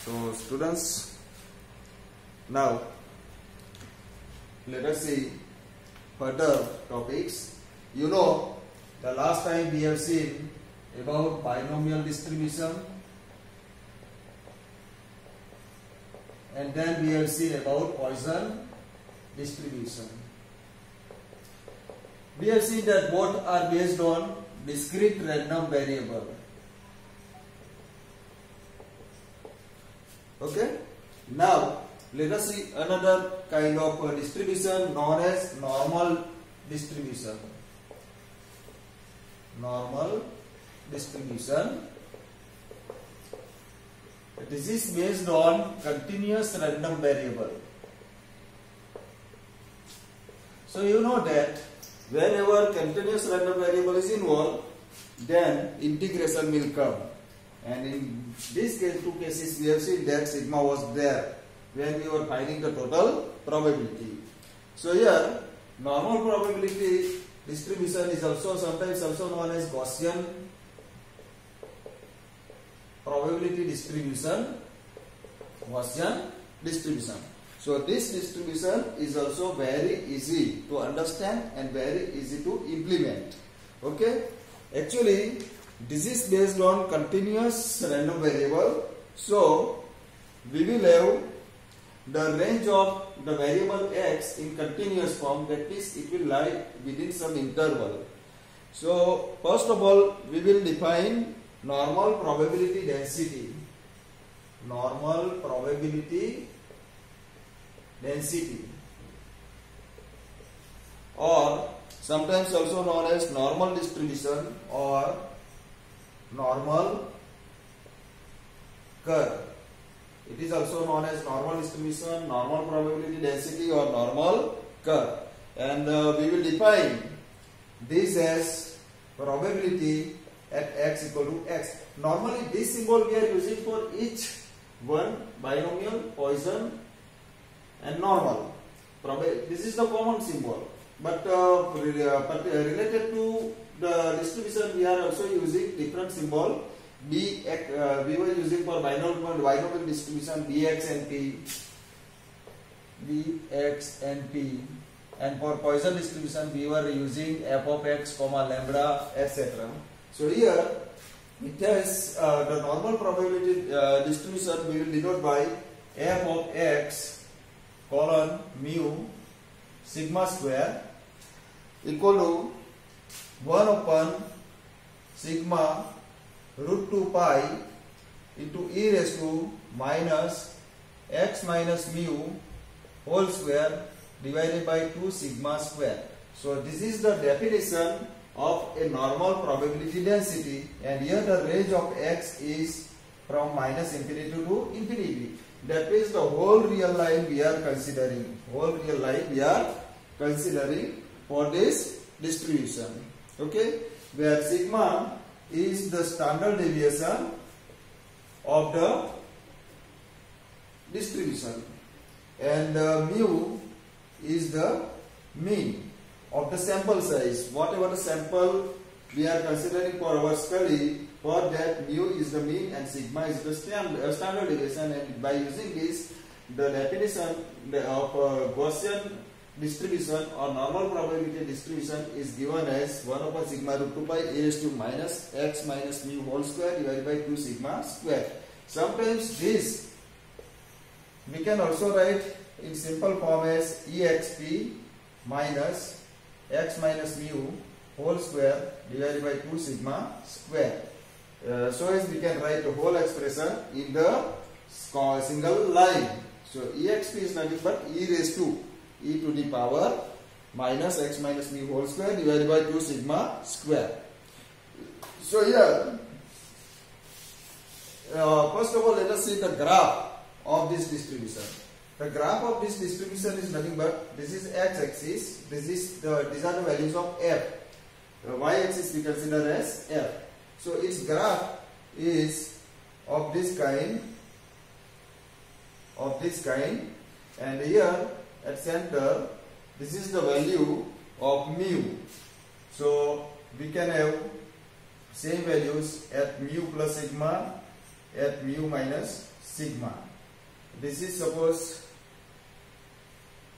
So students, now let us see further topics. You know, the last time we have seen about binomial distribution, and then we have seen about Poisson distribution. We have seen that both are based on discrete random variable. Okay. Now let us see another kind of distribution known as normal distribution. Normal distribution. This is based on continuous random variable. So you know that whenever continuous random variable is involved, then integration will come. And in this case, two cases, we have seen that sigma was there when we were finding the total probability. So here, normal probability distribution is also sometimes also known as Gaussian probability distribution. Gaussian distribution. So this distribution is also very easy to understand and very easy to implement. Okay, actually this is based on continuous random variable. So we will have the range of the variable x in continuous form, that is it will lie within some interval. So first of all we will define normal probability density. Normal probability density, or sometimes also known as normal distribution or normal curve. It is also known as normal distribution, normal probability density or normal curve. And we will define this as probability at x equal to x. Normally this symbol we are using for each one: binomial, Poisson and normal. This is the common symbol, but related to the distribution we are also using different symbol. We were using for binomial distribution bx and p, bx and p, and for Poisson distribution we were using f of x, lambda, etc. So here it has the normal probability distribution we will denote by f of x colon mu sigma square equal to 1 upon sigma root 2 pi into e raised to minus x minus mu whole square divided by 2 sigma square. So this is the definition of a normal probability density, and here the range of x is from minus infinity to infinity. That is the whole real line we are considering. Whole real line we are considering for this distribution. Okay, where sigma is the standard deviation of the distribution, and mu is the mean of the sample size. Whatever the sample we are considering for our study, for that mu is the mean and sigma is the standard deviation. And by using this, the definition of Gaussian distribution or normal probability distribution is given as 1 upon sigma root 2 pi e raised to minus x minus mu whole square divided by 2 sigma square. Sometimes this we can also write in simple form as exp minus x minus mu whole square divided by 2 sigma square. So as we can write the whole expression in the single line. So exp is nothing but e raised to e to the power minus x minus mu whole square divided by 2 sigma square. So here, first of all, let us see the graph of this distribution. The graph of this distribution is nothing but, this is x-axis, these are the values of f. The y-axis we consider as f. So its graph is of this kind, and here at center, this is the value of mu. So we can have same values at mu plus sigma, at mu minus sigma. This is suppose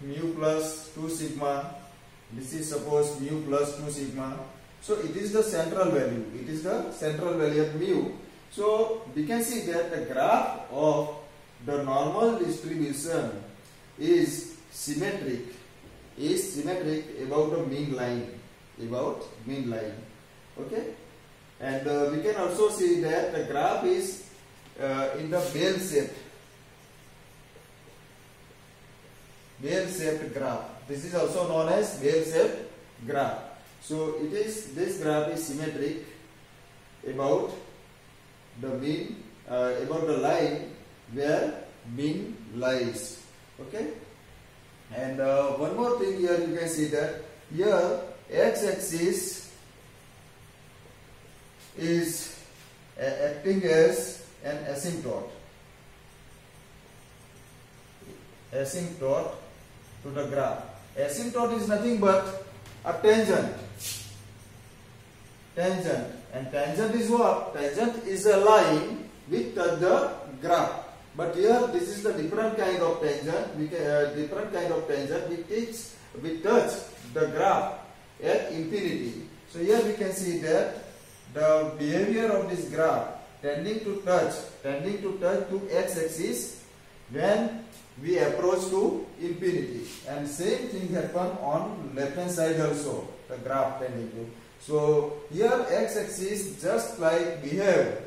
mu plus 2 sigma. This is suppose mu plus 2 sigma. So it is the central value. It is the central value of mu. So we can see that the graph of the normal distribution is symmetric about the mean line. Okay, and we can also see that the graph is in the bell-shaped graph. This is also known as bell-shaped graph. So this graph is symmetric about the mean, about the line where mean lies. Okay, and one more thing here, you can see that here x-axis is acting as an asymptote to the graph. Asymptote is nothing but a tangent, and tangent is what? Tangent is a line which touch the graph. But here this is the different kind of tangent. Which touch the graph at infinity. So here we can see that the behavior of this graph tending to touch to x-axis when we approach to infinity, and same thing happen on left hand side also, the graph tending to. So here x-axis just like behave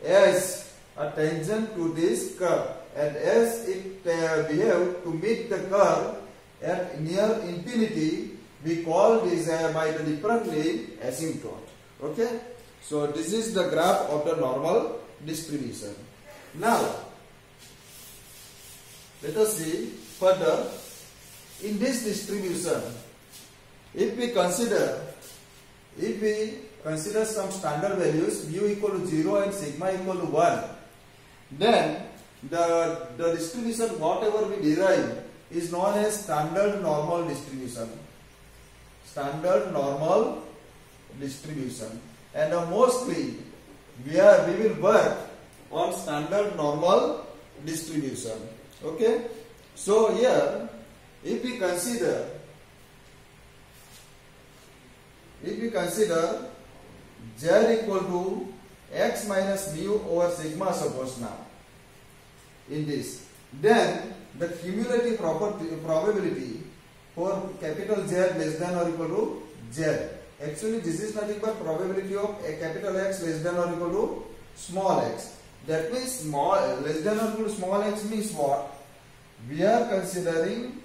as a tangent to this curve, and as it behave to meet the curve at near infinity, we call this by the different name asymptote. Okay, so this is the graph of the normal distribution. Now let us see further. In this distribution, if we consider some standard values, mu equal to 0 and sigma equal to 1, then the distribution whatever we derive is known as standard normal distribution. And mostly we will work on standard normal distribution. Okay, so here if we consider z equal to x minus mu over sigma, suppose now in this, then the cumulative probability for capital Z less than or equal to Z. Actually this is nothing but probability of a capital X less than or equal to small x. That means small less than or equal to small x means what? We are considering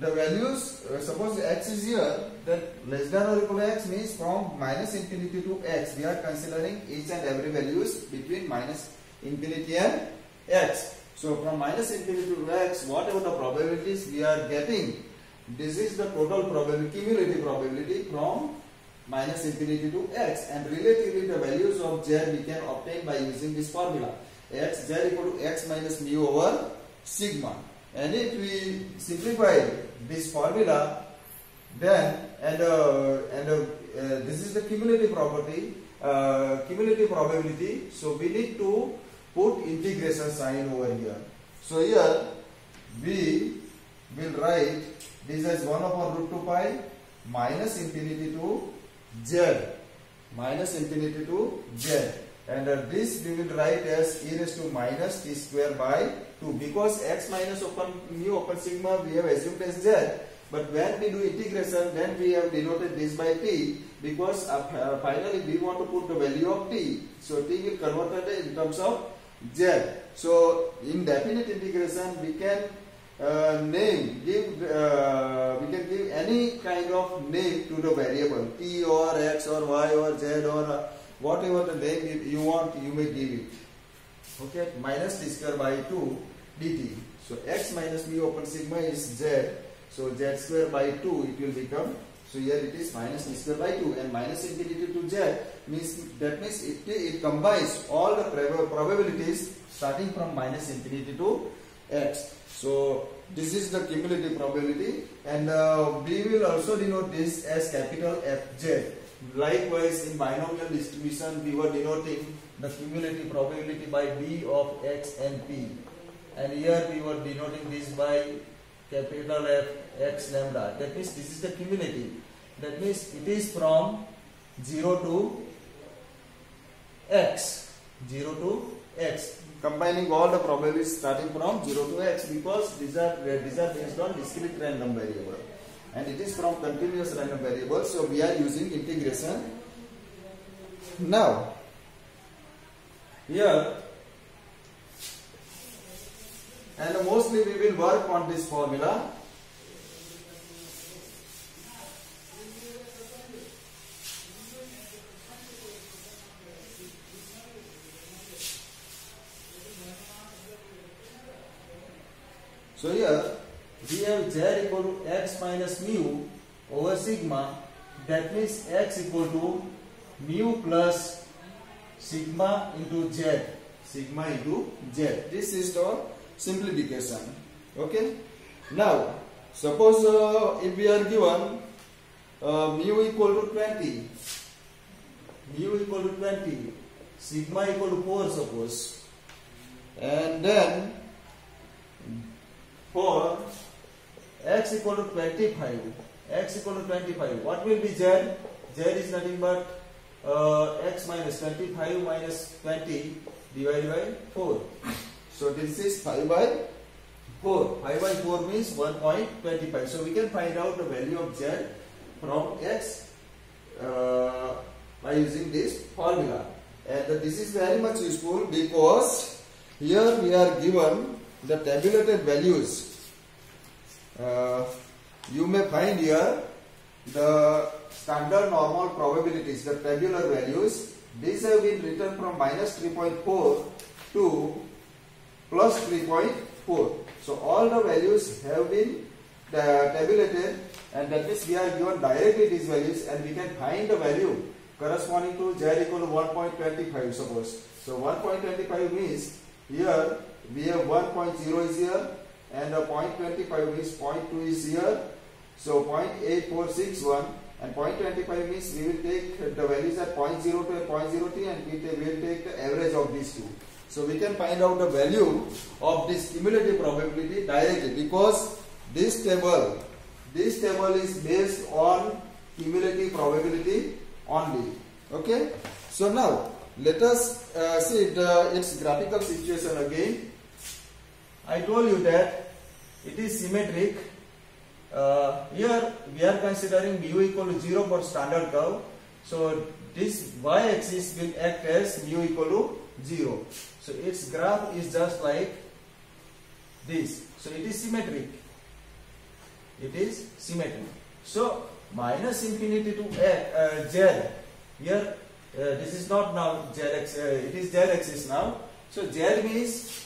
the values, suppose x is here, then less than or equal to x means from minus infinity to x. We are considering each and every values between minus infinity and x. So from minus infinity to x, whatever the probabilities we are getting, this is the total probability, cumulative probability from minus infinity to x, and relatively the values of z we can obtain by using this formula, z equal to x minus mu over sigma. And if we simplify this formula, then this is the cumulative probability. So we need to put integration sign over here. So here we will write this as 1 upon root 2 pi minus infinity to z, and this we will write as e raised to minus t square by 2, because x minus upon mu upon sigma we have assumed as z, but when we do integration then we have denoted this by t, because finally we want to put the value of t, so t will convert it in terms of z. So in definite integration we can we can give any kind of name to the variable, t or x or y or z or whatever the name you want, you may give it. Okay, minus t square by 2 dt. So x minus mu upon sigma is z, so z square by 2 it will become. So here it is minus t square by 2, and minus infinity to z means it combines all the probabilities starting from minus infinity to x. So this is the cumulative probability, and we will also denote this as capital Fz. likewise in binomial distribution we were denoting the cumulative probability by B of x and p, and here we were denoting this by capital F x lambda. That means this is the cumulative. That means it is from 0 to x, 0 to x, combining all the probabilities starting from 0 to x, because these are based on discrete random variable and it is from continuous random variable, so we are using integration. Now here, and mostly we will work on this formula. So here we have z equal to x minus mu over sigma. That means x equal to mu plus sigma into z. Sigma into z. This is the simplification. Okay. Now suppose if we are given mu equal to 20, mu equal to 20, sigma equal to 4 suppose, and then for x equal to 25, x equal to 25, what will be z? Z is nothing but x minus 25 minus 20 divided by 4. So this is 5 by 4. 5 by 4 means 1.25. So we can find out the value of z from x by using this formula. And this is very much useful because here we are given the tabulated values. You may find here the standard normal probabilities, the tabular values. These have been written from minus 3.4 to plus 3.4. So all the values have been tabulated, and that means we are given directly these values, and we can find the value corresponding to z equal to 1.25 suppose. So 1.25 means here we have 1.0 is here, and 0.25 means 0.2 is here. So 0.8461, and 0.25 means we will take the values at 0.02 and 0.03, and we will take the average of these two. So we can find out the value of this cumulative probability directly, because this table is based on cumulative probability only. Okay. So now let us see its graphical situation again. I told you that it is symmetric. Here we are considering mu equal to 0 for standard curve. So this y-axis will act as mu equal to 0. So its graph is just like this. So it is symmetric. It is symmetric. So minus infinity to z. Here this is not now z axis. It is z axis now. So z means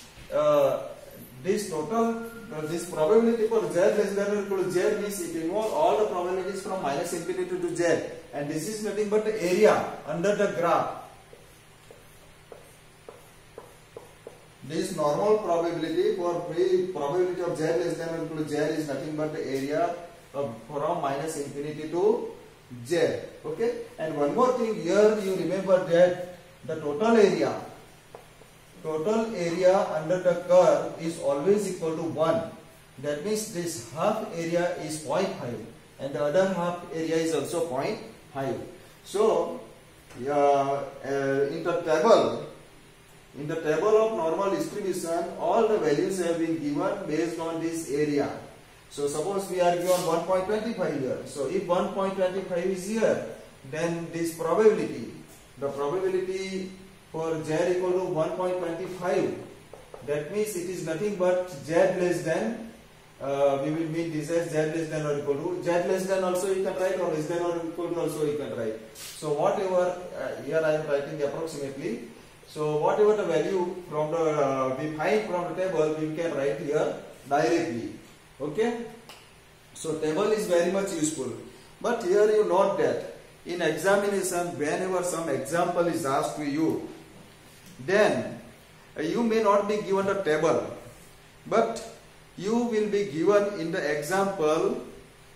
this total. This probability for z less than or equal to z means it involves all the probabilities from minus infinity to z, and this is nothing but the area under the graph. This normal probability for probability of z less than or equal to z is nothing but the area from minus infinity to z. Okay, and one more thing here, you remember that the total area under the curve is always equal to 1. That means this half area is 0.5 and the other half area is also 0.5. So in the table of normal distribution, all the values have been given based on this area. So suppose we are given 1.25 here. So if 1.25 is here, then this probability, the probability for z equal to 1.25, that means it is nothing but z less than, we will mean this as z less than or equal to, z less than also you can write, or less than or equal to also you can write. So whatever, here I am writing approximately, so whatever the value from the, we find from the table, we can write here directly. Okay. So table is very much useful. But here you note that in examination, whenever some example is asked to you, then you may not be given the table, but you will be given in the example,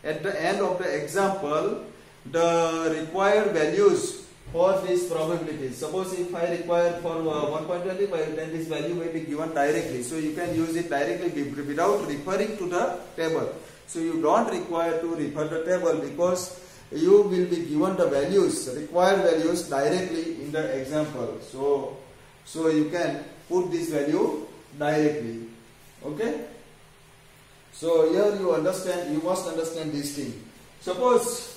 at the end of the example, the required values for these probabilities. Suppose if I require for 1.25, then this value may be given directly. So you can use it directly without referring to the table. So you don't require to refer the table because you will be given the values, required values directly in the example. So you can put this value directly. Okay. So here you must understand this thing. Suppose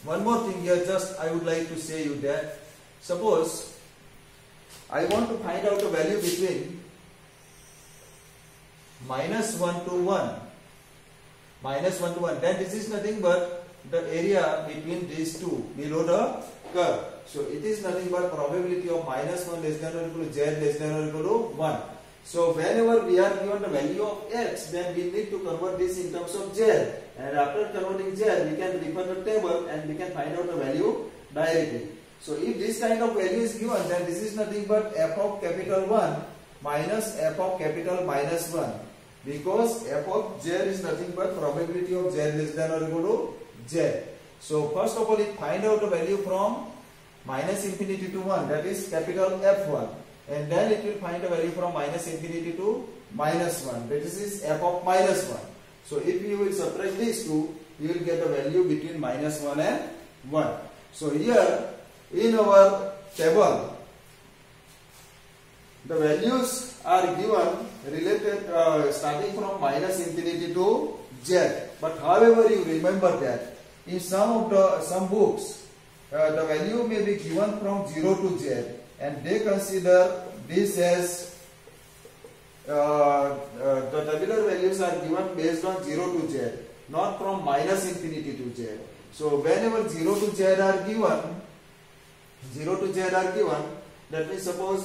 one more thing here, just I would like to say you that suppose I want to find out the value between -1 to 1. -1 to 1. Then this is nothing but the area between these two below the curve. So it is nothing but probability of -1 less than or equal to z less than or equal to 1. So whenever we are given the value of x, then we need to convert this in terms of z. And after converting z, we can refer the table and we can find out the value directly. So if this kind of value is given, then this is nothing but f of capital 1 minus f of capital minus 1. Because f of z is nothing but probability of z less than or equal to z. So first of all, it find out the value from -infinity to 1, that is capital F1. And then it will find a value from -infinity to -1. This is f of -1. So if you will subtract these two, you will get a value between -1 and 1. So here in our table, the values are given related starting from -infinity to z. But however, you remember that in some books, the value may be given from 0 to z. And they consider this as the tabular values are given based on 0 to z, not from -infinity to z. So whenever 0 to z are given, that means suppose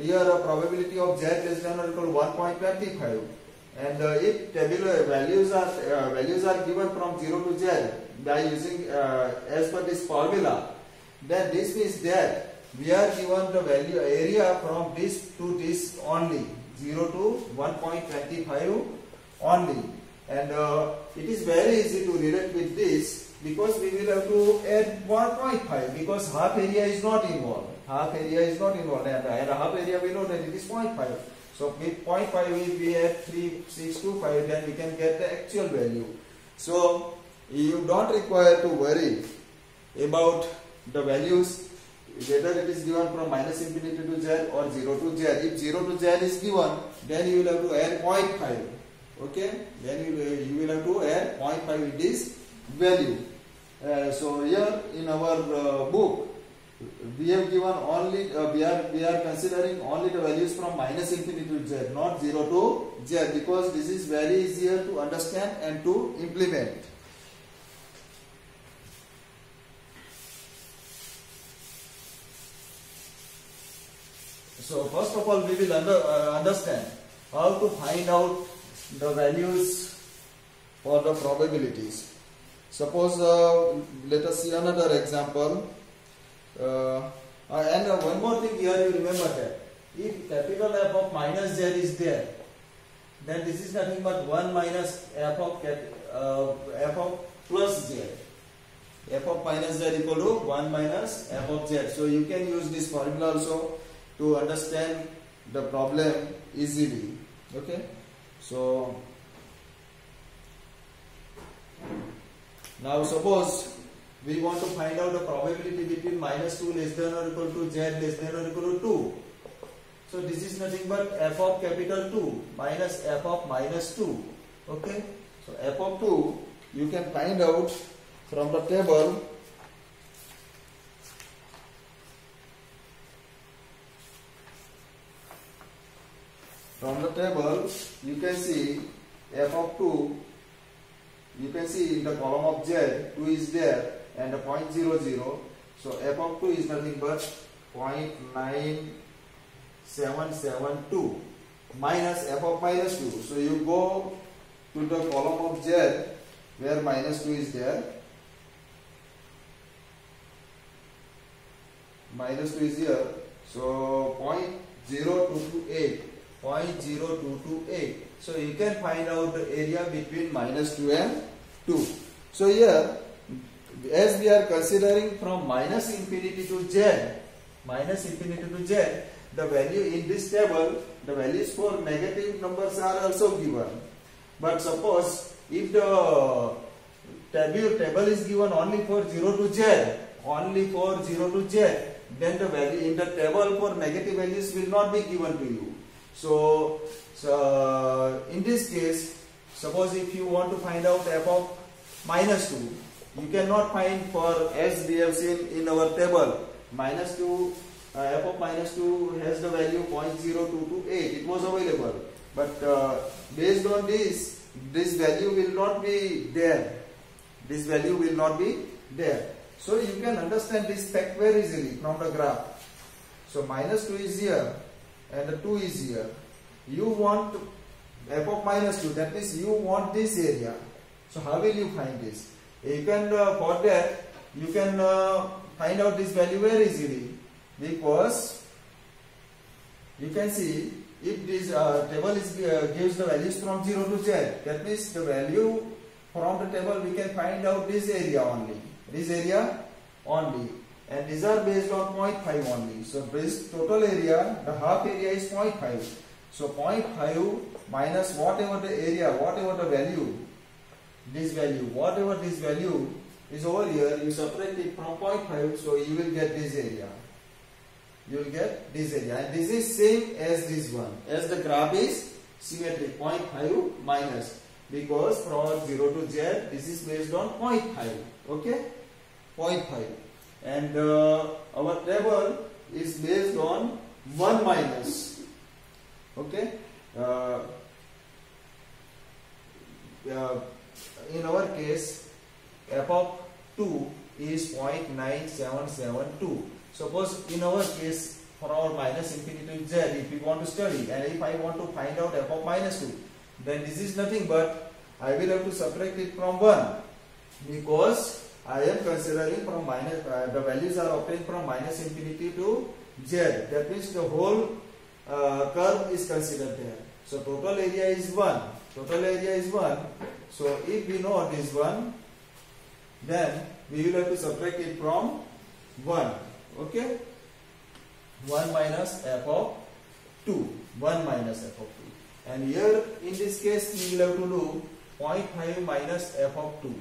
here a probability of z less than or equal to 1.25, and if tabular values are given from 0 to z by using as per this formula, then this means that we are given the value area from this to this only, 0 to 1.25 only. And it is very easy to relate with this because we will have to add 1.5 because half area is not involved. And half area we know that it is 0.5. So with 0.5 if we add 3625, then we can get the actual value. So you don't require to worry about the values, whether it is given from -infinity to z or 0 to z. If 0 to z is given, then you will have to add 0.5. Okay, then you will have to add 0.5 with this value. So here in our book, we have given only we are considering only the values from -infinity to z, not 0 to z, because this is very easier to understand and to implement. So first of all, we will understand how to find out the values for the probabilities. Suppose let us see another example. And one more thing here, you remember that if capital F of minus z is there, then this is nothing but 1 minus f of plus z. F of minus z equal to 1 minus f of z. So you can use this formula also to understand the problem easily. Okay, so now suppose we want to find out the probability between -2 less than or equal to z less than or equal to 2. So this is nothing but f of capital 2 minus f of minus 2. Okay, so f of 2 you can find out from the table. From the table, you can see f of 2, you can see in the column of z, 2 is there and the 0.00. So f of 2 is nothing but 0.9772 minus f of minus 2. So you go to the column of z where minus 2 is there. Minus 2 is here. So 0.0228. 0.0228. So you can find out the area between -2 and 2. So here as we are considering from minus infinity to z, the value in this table, the values for negative numbers are also given. But suppose if the table is given only for 0 to z, then the value in the table for negative values will not be given to you. So in this case, suppose if you want to find out f of minus 2, you cannot find, for as we have seen in our table, minus 2, f of minus 2 has the value 0.0228. It was available, but based on this value will not be there. This value will not be there. So you can understand this fact very easily from the graph. So minus 2 is here and the 2 is here. You want f of minus 2, that means you want this area. So how will you find this? You can for that you can find out this value very easily, because you can see if this table is gives the values from 0 to z, that means the value from the table we can find out this area only, and these are based on 0.5 only. So this total area, the half area is 0.5. So 0.5 minus whatever the area, whatever the value, this value, whatever this value is over here, you subtract it from 0.5, so you will get this area. You will get this area, and this is same as this one, as the graph is symmetric, 0.5 minus, because from 0 to z, this is based on 0.5, okay, 0.5, and our table is based on 1 minus, okay. In our case, f of 2 is 0.9772. Suppose in our case, for our minus infinity to z, if we want to study, and if I want to find out f of minus 2, then this is nothing but I will have to subtract it from 1, because I am considering from minus, the values are obtained from minus infinity to z. That means the whole curve is considered there. So total area is 1. So if we know this one, then we will have to subtract it from 1. Okay, 1 minus f of 2, and here in this case we will have to do 0.5 minus f of 2,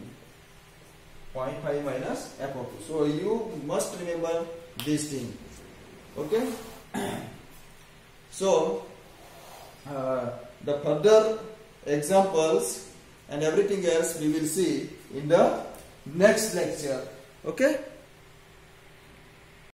so you must remember this thing, okay. So the further examples and everything else we will see in the next lecture, okay.